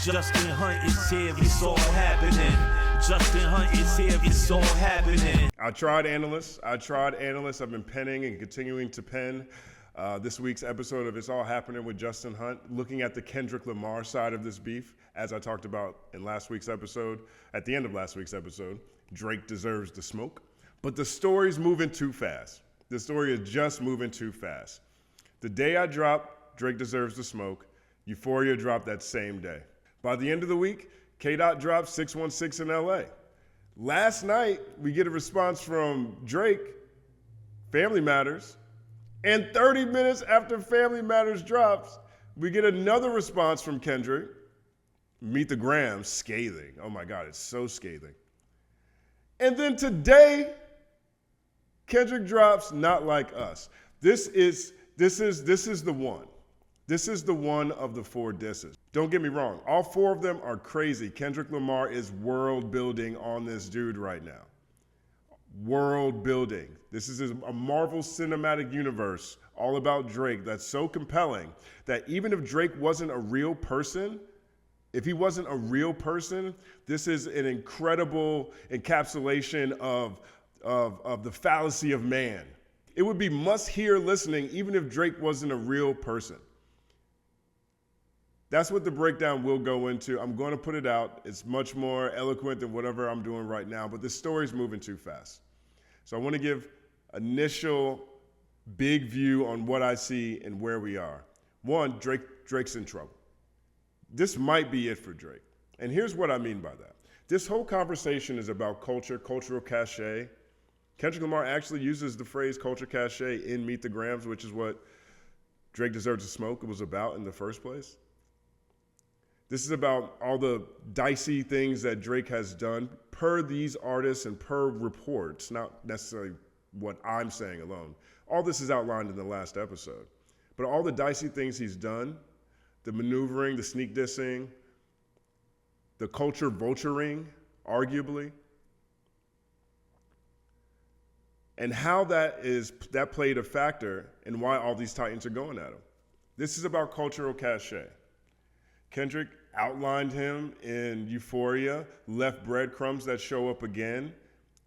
Justin Hunte is here, it's all happening. Justin Hunte is here, it's all happening. Aight Analysts. I've been penning and continuing to pen this week's episode of It's All Happening with Justin Hunte, looking at the Kendrick Lamar side of this beef. As I talked about in last week's episode, at the end of last week's episode, Drake deserves the smoke. But the story's moving too fast. The story is just moving too fast. The day I dropped Drake Deserves the Smoke, Euphoria dropped that same day. By the end of the week, KDOT dropped 616 in LA. Last night, we get a response from Drake, Family Matters, and 30 minutes after Family Matters drops, we get another response from Kendrick, Meet the Grams, scathing. Oh my God, it's so scathing. And then today, Kendrick drops Not Like Us. This is the one. This is the one of the four disses. Don't get me wrong, all four of them are crazy. Kendrick Lamar is world building on this dude right now. World building. This is a Marvel Cinematic Universe all about Drake that's so compelling that even if Drake wasn't a real person, if he wasn't a real person, this is an incredible encapsulation of the fallacy of man. It would be must-hear listening even if Drake wasn't a real person. That's what the breakdown will go into. I'm going to put it out. It's much more eloquent than whatever I'm doing right now, but this story's moving too fast. So I want to give initial big view on what I see and where we are. One, Drake's in trouble. This might be it for Drake. And here's what I mean by that. This whole conversation is about culture, cultural cachet. Kendrick Lamar actually uses the phrase culture cachet in Meet the Grams, which is what Drake Deserves to Smoke was about in the first place. This is about all the dicey things that Drake has done per these artists and per reports, not necessarily what I'm saying alone. All this is outlined in the last episode. But all the dicey things he's done, the maneuvering, the sneak dissing, the culture vulturing, arguably, and how that played a factor in why all these titans are going at him. This is about cultural cachet. Kendrick outlined him in Euphoria, left breadcrumbs that show up again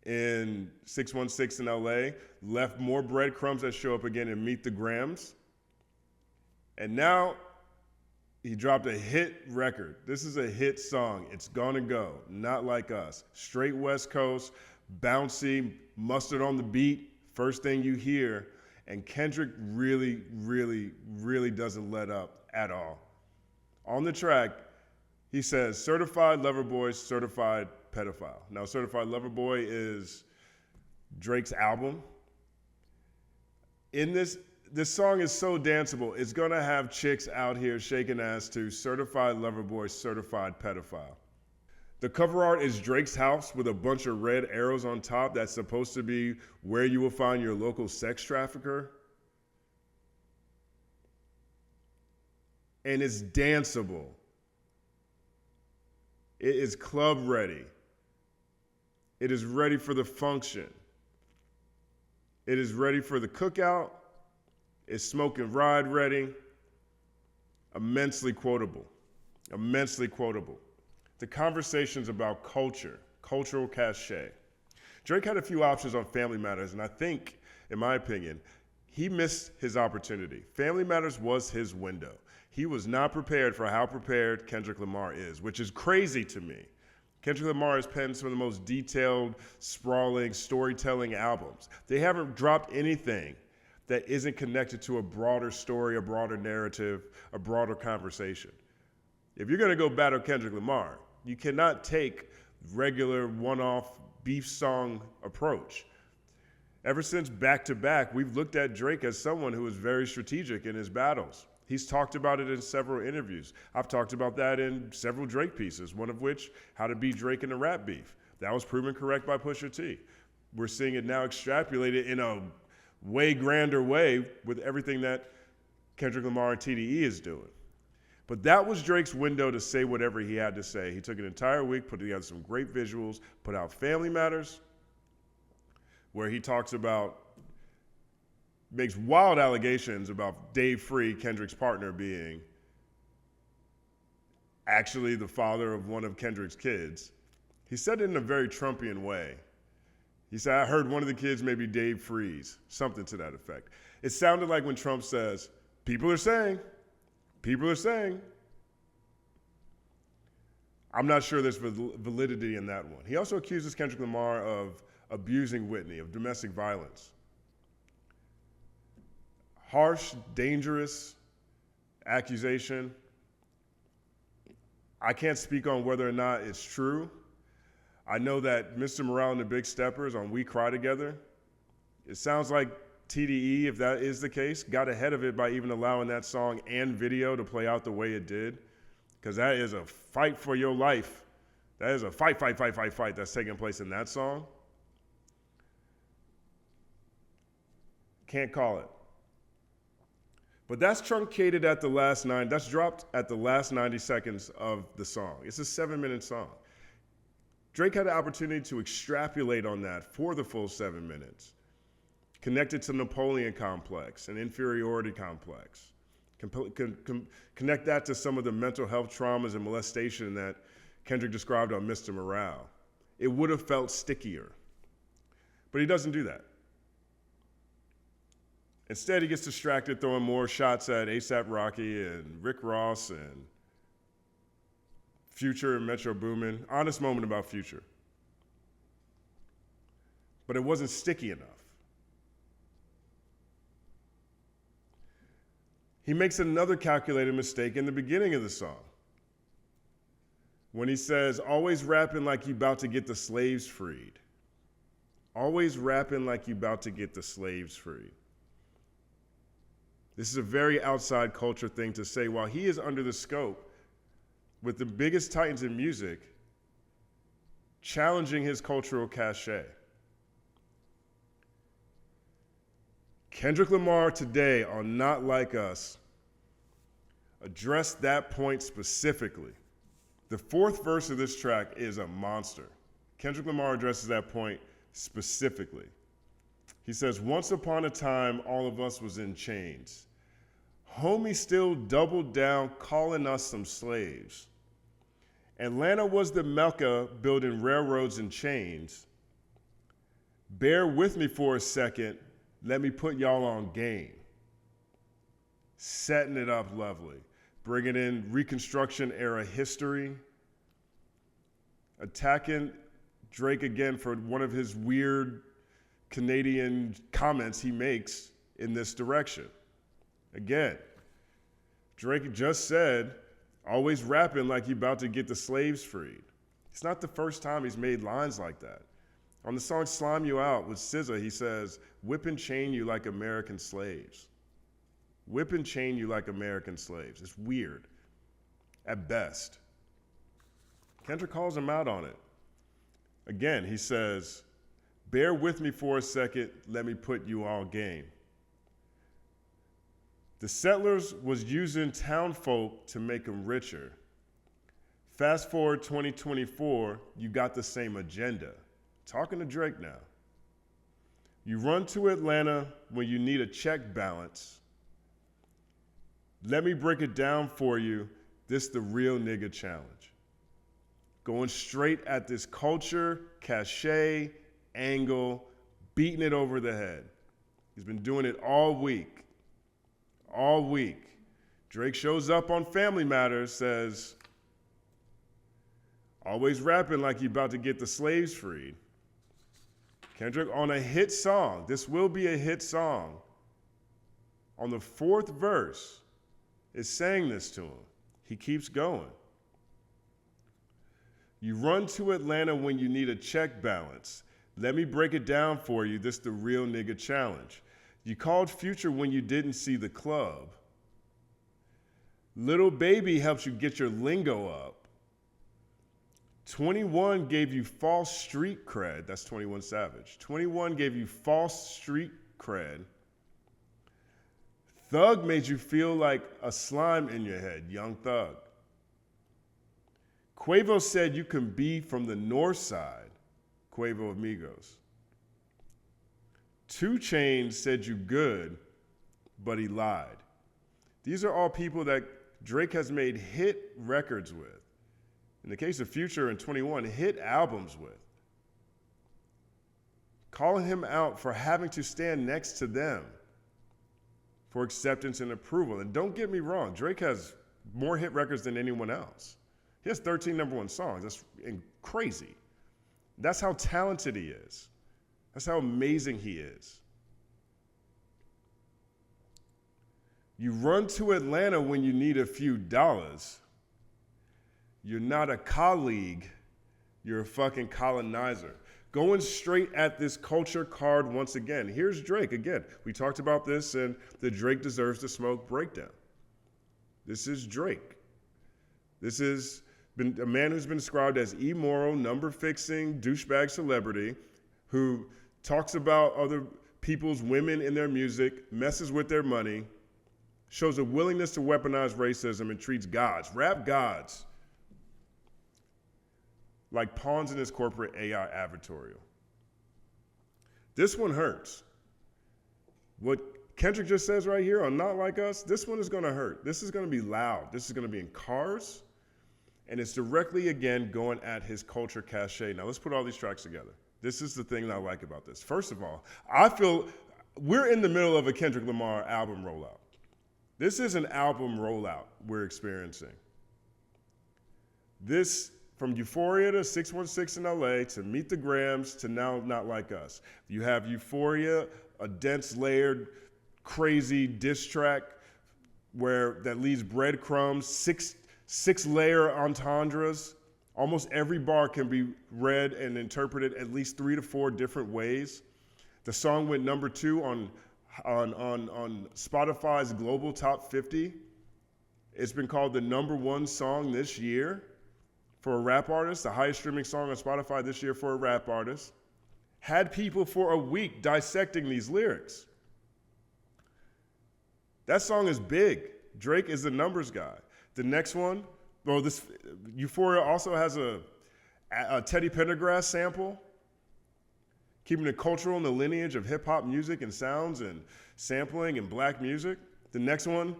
in 616 in LA, left more breadcrumbs that show up again in Meet the Grams. And now he dropped a hit record. This is a hit song. It's Gonna Go, Not Like Us. Straight West Coast, bouncy, mustard on the beat, first thing you hear. And Kendrick really, really, really doesn't let up at all. On the track, he says, certified lover boy, certified pedophile. Now, Certified Lover Boy is Drake's album. In this song is so danceable, it's gonna have chicks out here shaking ass to Certified Lover Boy, certified pedophile. The cover art is Drake's house with a bunch of red arrows on top. That's supposed to be where you will find your local sex trafficker. And it's danceable. It is club ready. It is ready for the function. It is ready for the cookout. It's smoke and ride ready. Immensely quotable. Immensely quotable. The conversations about culture, cultural cachet. Drake had a few options on Family Matters, and I think, in my opinion, he missed his opportunity. Family Matters was his window. He was not prepared for how prepared Kendrick Lamar is, which is crazy to me. Kendrick Lamar has penned some of the most detailed, sprawling, storytelling albums. They haven't dropped anything that isn't connected to a broader story, a broader narrative, a broader conversation. If you're gonna go battle Kendrick Lamar, you cannot take regular one-off beef song approach. Ever since Back to Back, we've looked at Drake as someone who is very strategic in his battles. He's talked about it in several interviews. I've talked about that in several Drake pieces, one of which, How to Beat Drake in a Rap Beef. That was proven correct by Pusha T. We're seeing it now extrapolated in a way grander way with everything that Kendrick Lamar and TDE is doing. But that was Drake's window to say whatever he had to say. He took an entire week, put together some great visuals, put out Family Matters, where he talks about, makes wild allegations about Dave Free, Kendrick's partner, being actually the father of one of Kendrick's kids, he said it in a very Trumpian way. He said, I heard one of the kids maybe Dave Freeze, something to that effect. It sounded like when Trump says, people are saying. I'm not sure there's validity in that one. He also accuses Kendrick Lamar of abusing Whitney, of domestic violence. Harsh, dangerous accusation. I can't speak on whether or not it's true. I know that Mr. Morale and the Big Steppers on We Cry Together, it sounds like TDE, if that is the case, got ahead of it by even allowing that song and video to play out the way it did, because that is a fight for your life. That is a fight that's taking place in that song. Can't call it. But that's truncated at the last that's dropped at the last 90 seconds of the song. It's a 7-minute song. Drake had the opportunity to extrapolate on that for the full 7 minutes. Connect it to Napoleon complex and inferiority complex. Connect that to some of the mental health traumas and molestation that Kendrick described on Mr. Morale. It would have felt stickier. But he doesn't do that. Instead, he gets distracted throwing more shots at A$AP Rocky and Rick Ross and Future and Metro Boomin. Honest moment about Future. But it wasn't sticky enough. He makes another calculated mistake in the beginning of the song when he says, always rapping like you about to get the slaves freed. Always rapping like you about to get the slaves freed. This is a very outside culture thing to say while he is under the scope with the biggest titans in music, challenging his cultural cachet. Kendrick Lamar today on Not Like Us addressed that point specifically. The fourth verse of this track is a monster. Kendrick Lamar addresses that point specifically. He says, once upon a time, all of us was in chains. Homie still doubled down, calling us some slaves. Atlanta was the Mecca building railroads and chains. Bear with me for a second. Let me put y'all on game. Setting it up lovely. Bringing in Reconstruction era history. Attacking Drake again for one of his weird Canadian comments he makes in this direction. Again, Drake just said, always rapping like you about to get the slaves freed. It's not the first time he's made lines like that. On the song Slime You Out with SZA, he says, whip and chain you like American slaves. Whip and chain you like American slaves. It's weird, at best. Kendrick calls him out on it. Again, he says, bear with me for a second, let me put you on game. The settlers was using town folk to make them richer. Fast forward 2024, you got the same agenda. Talking to Drake now. You run to Atlanta when you need a check balance. Let me break it down for you. This the real nigga challenge. Going straight at this culture, cachet, angle, beating it over the head. He's been doing it all week. All week. Drake shows up on Family Matters, says, always rapping like you about to get the slaves freed. Kendrick on a hit song, this will be a hit song, on the fourth verse is saying this to him. He keeps going. You run to Atlanta when you need a check balance. Let me break it down for you. This the real nigga challenge. You called Future when you didn't see the club. Little Baby helps you get your lingo up. 21 gave you false street cred. That's 21 Savage. 21 gave you false street cred. Thug made you feel like a slime in your head, Young Thug. Quavo said you can be from the north side, Quavo of Migos. 2 Chainz said you good, but he lied. These are all people that Drake has made hit records with. In the case of Future and 21, hit albums with. Calling him out for having to stand next to them for acceptance and approval. And don't get me wrong, Drake has more hit records than anyone else. He has 13 number one songs. That's crazy. That's how talented he is. That's how amazing he is. You run to Atlanta when you need a few dollars. You're not a colleague, you're a fucking colonizer. Going straight at this culture card once again. Here's Drake again. We talked about this in the Drake Deserves to Smoke breakdown. This is Drake. This is a man who's been described as immoral, number-fixing, douchebag celebrity who talks about other people's women in their music, messes with their money, shows a willingness to weaponize racism, and treats gods, rap gods, like pawns in his corporate AI advertorial. This one hurts. What Kendrick just says right here on Not Like Us, this one is gonna hurt. This is gonna be loud. This is gonna be in cars. And it's directly, again, going at his culture cachet. Now, let's put all these tracks together. This is the thing that I like about this. First of all, I feel we're in the middle of a Kendrick Lamar album rollout. This is an album rollout we're experiencing. This, from Euphoria to 616 in LA to Meet the Grams to now Not Like Us. You have Euphoria, a dense, layered, crazy diss track that leaves breadcrumbs, six-layer entendres. Almost every bar can be read and interpreted at least 3 to 4 different ways. The song went number 2 on Spotify's global top 50. It's been called the number 1 song this year for a rap artist, the highest streaming song on Spotify this year for a rap artist. Had people for a week dissecting these lyrics. That song is big. Drake is the numbers guy. The next one, this Euphoria also has a Teddy Pendergrass sample, keeping it cultural in the lineage of hip-hop music and sounds and sampling and black music. The next one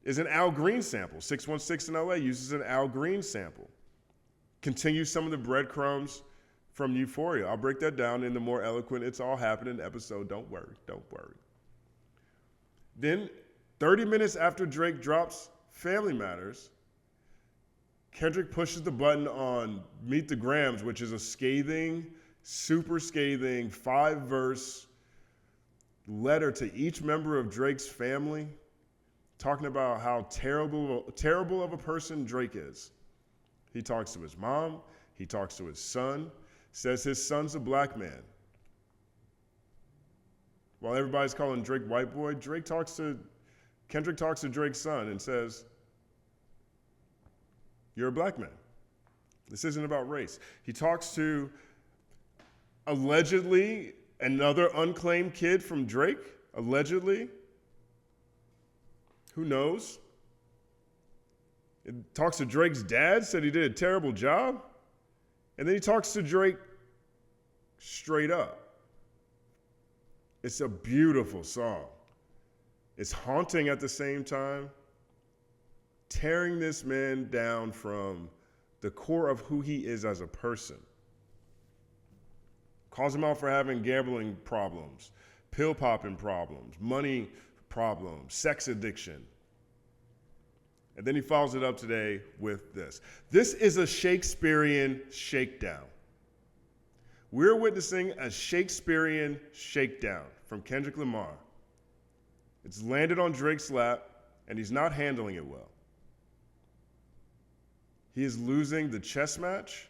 is an Al Green sample. 616 in LA uses an Al Green sample. Continues some of the breadcrumbs from Euphoria. I'll break that down in the more eloquent It's All Happening episode. Don't worry. Then, 30 minutes after Drake drops Family Matters, Kendrick pushes the button on Meet the Grams, which is a super scathing 5-verse letter to each member of Drake's family, talking about how terrible of a person Drake is. He talks to his mom, he talks to his son, says his son's a black man. While everybody's calling Drake white boy, Kendrick talks to Drake's son and says, you're a black man. This isn't about race. He talks to allegedly another unclaimed kid from Drake, allegedly. Who knows? It talks to Drake's dad, said he did a terrible job. And then he talks to Drake straight up. It's a beautiful song. It's haunting at the same time, tearing this man down from the core of who he is as a person. Calls him out for having gambling problems, pill popping problems, money problems, sex addiction. And then he follows it up today with this. This is a Shakespearean shakedown. We're witnessing a Shakespearean shakedown from Kendrick Lamar. It's landed on Drake's lap, and he's not handling it well. He is losing the chess match.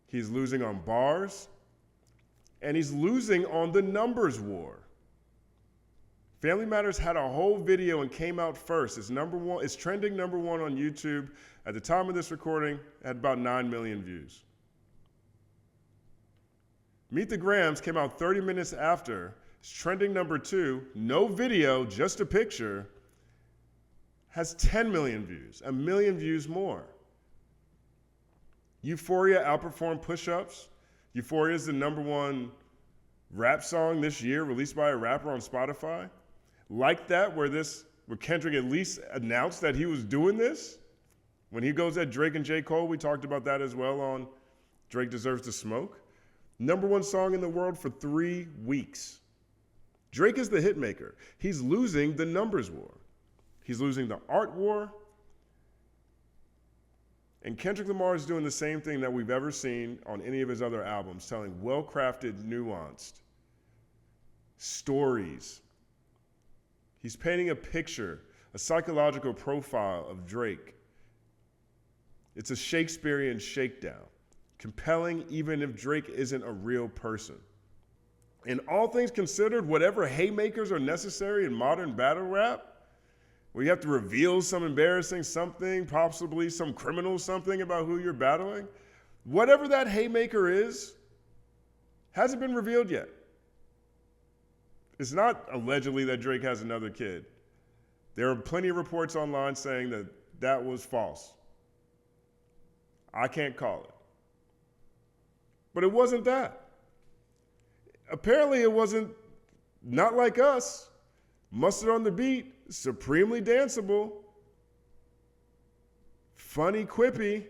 He's losing on bars. And he's losing on the numbers war. Family Matters had a whole video and came out first. It's trending number 1 on YouTube. At the time of this recording, it had about 9 million views. Meet the Grams came out 30 minutes after. It's trending number 2. No video, just a picture. Has 10 million views, 1 million views more. Euphoria outperformed Push-Ups. Euphoria is the number 1 rap song this year, released by a rapper on Spotify. Like that, where this would Kendrick at least announce that he was doing this? When he goes at Drake and J. Cole, we talked about that as well on Drake Deserves to Smoke. #1 song in the world for 3 weeks. Drake is the hit maker. He's losing the numbers war. He's losing the art war. And Kendrick Lamar is doing the same thing that we've ever seen on any of his other albums, telling well-crafted, nuanced stories. He's painting a picture, a psychological profile of Drake. It's a Shakespearean shakedown, compelling even if Drake isn't a real person. And all things considered, whatever haymakers are necessary in modern battle rap, where you have to reveal some embarrassing something, possibly some criminal something about who you're battling, whatever that haymaker is, hasn't been revealed yet. It's not allegedly that Drake has another kid. There are plenty of reports online saying that that was false. I can't call it. But it wasn't that. Apparently it wasn't Not Like Us, Mustard on the Beat, supremely danceable, funny, quippy,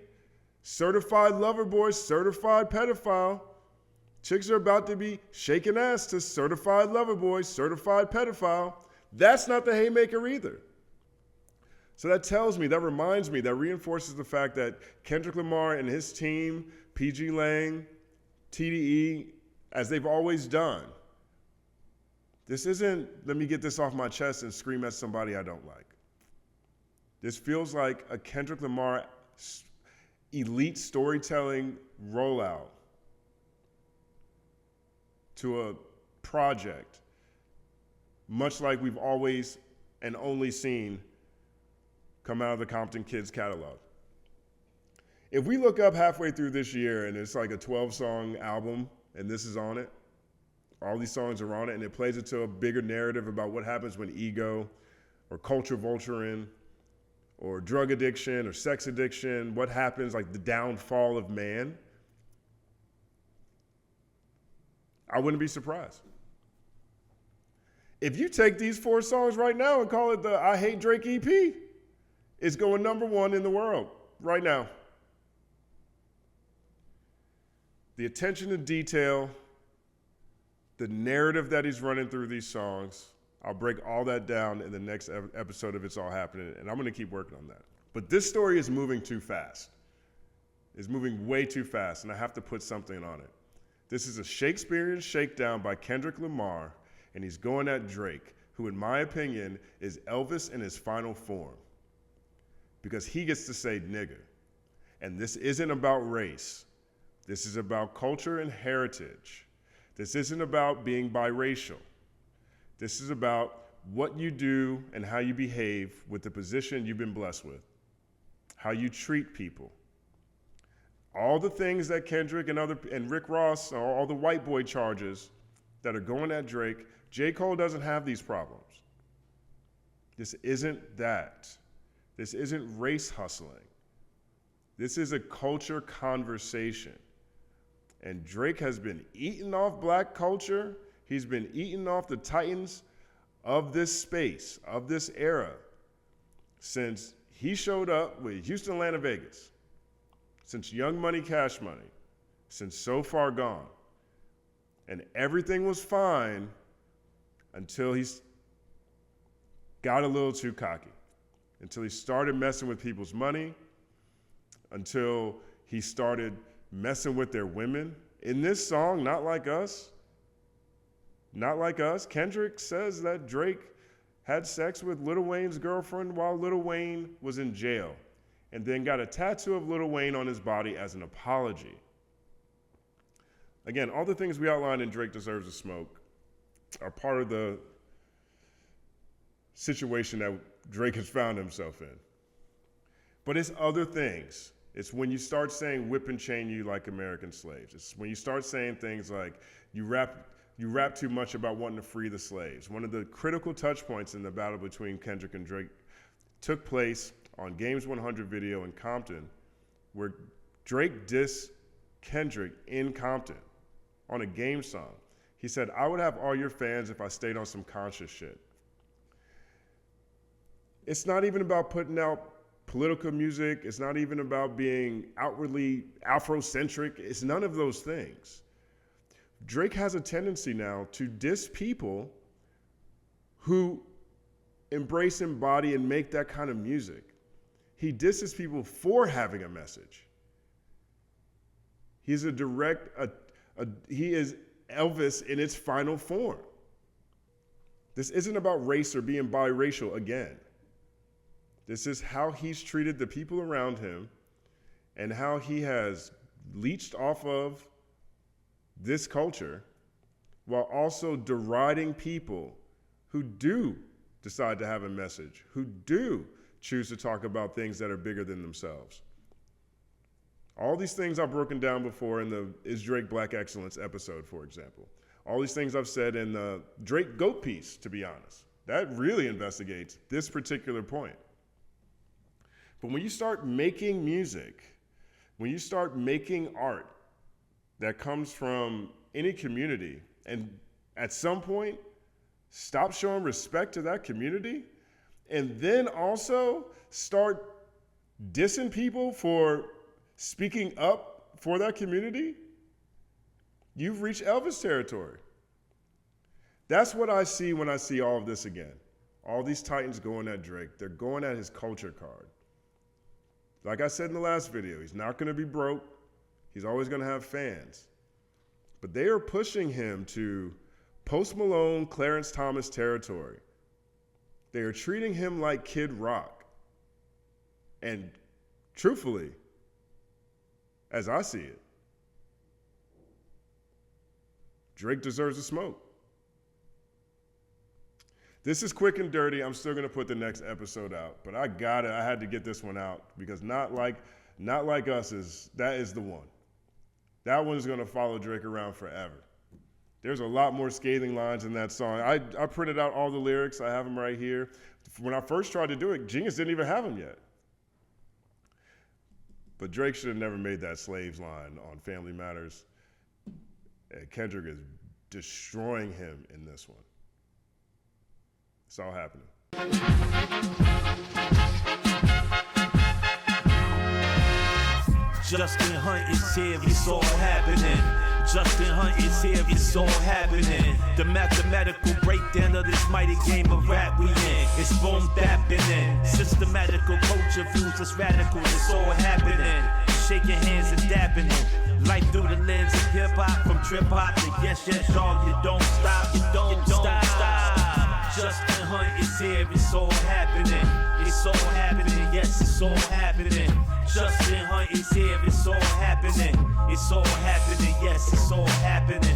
certified lover boy, certified pedophile. Chicks are about to be shaking ass to certified lover boy, certified pedophile. That's not the haymaker either. So that tells me, that reminds me, that reinforces the fact that Kendrick Lamar and his team, PG Lang, TDE, as they've always done, this isn't, let me get this off my chest and scream at somebody I don't like. This feels like a Kendrick Lamar elite storytelling rollout to a project, much like we've always and only seen come out of the Compton Kids catalog. If we look up halfway through this year and it's like a 12-song album and this is on it, all these songs are on it, and it plays into a bigger narrative about what happens when ego or culture vulturing or drug addiction or sex addiction, what happens, like the downfall of man, I wouldn't be surprised. If you take these 4 songs right now and call it the I Hate Drake EP, it's going #1 in the world right now. The attention to detail, the narrative that he's running through these songs, I'll break all that down in the next episode of It's All Happening, and I'm going to keep working on that. But this story is moving too fast. It's moving way too fast, and I have to put something on it. This is a Shakespearean shakedown by Kendrick Lamar, and he's going at Drake, who in my opinion is Elvis in his final form. Because he gets to say nigger. And this isn't about race. This is about culture and heritage. This isn't about being biracial. This is about what you do and how you behave with the position you've been blessed with, how you treat people. All the things that Kendrick and Rick Ross, all the white boy charges that are going at Drake, J. Cole doesn't have these problems. This isn't that. This isn't race hustling. This is a culture conversation. And Drake has been eating off black culture. He's been eating off the titans of this space, of this era, since he showed up with Houston, Atlanta, Vegas, since Young Money, Cash Money, since So Far Gone. And everything was fine until he got a little too cocky, until he started messing with people's money, until he started messing with their women. In this song, Not Like Us, Kendrick says that Drake had sex with Lil Wayne's girlfriend while Lil Wayne was in jail, and then got a tattoo of Lil Wayne on his body as an apology. Again, all the things we outlined in Drake Deserves to Smoke are part of the situation that Drake has found himself in. But it's other things. It's when you start saying whip and chain you like American slaves. It's when you start saying things like you rap too much about wanting to free the slaves. One of the critical touch points in the battle between Kendrick and Drake took place on Games 100 video in Compton, where Drake dissed Kendrick in Compton on a game song. He said, "I would have all your fans if I stayed on some conscious shit." It's not even about putting out political music. It's not even about being outwardly Afrocentric. It's none of those things. Drake has a tendency now to diss people who embrace, embody, and make that kind of music. He disses people for having a message. He's he is Elvis in its final form. This isn't about race or being biracial again. This is how he's treated the people around him and how he has leached off of this culture while also deriding people who do decide to have a message, who do choose to talk about things that are bigger than themselves. All these things I've broken down before in the Is Drake Black Excellence episode, for example. All these things I've said in the Drake GOAT piece, to be honest. That really investigates this particular point. But when you start making music, when you start making art that comes from any community, and at some point, stop showing respect to that community, and then also start dissing people for speaking up for that community, you've reached Elvis territory. That's what I see when I see all of this again. All these titans going at Drake. They're going at his culture card. Like I said in the last video, he's not going to be broke. He's always going to have fans. But they are pushing him to Post Malone, Clarence Thomas territory. They are treating him like Kid Rock. And truthfully, as I see it, Drake deserves the smoke. This is quick and dirty. I'm still gonna put the next episode out, but I had to get this one out because Not Like Us is the one. That one is gonna follow Drake around forever. There's a lot more scathing lines in that song. I printed out all the lyrics. I have them right here. When I first tried to do it, Genius didn't even have them yet. But Drake should have never made that slaves line on Family Matters. And Kendrick is destroying him in this one. It's all happening. Justin Hunt is here, it's all happening. Justin Hunt is here, it's all happening. The mathematical breakdown of this mighty game of rap we in. It's boom bapping. Systematical culture views, it's radical, it's all happening. Shaking hands and dapping it. Life through the lens of hip hop, from trip hop to yes, dog, you don't stop, you don't stop. Justin Hunt is here, it's all happening. It's all happening, yes, it's all happening. Justin Hunt is here, it's all happening. It's all happening, yes, it's all happening.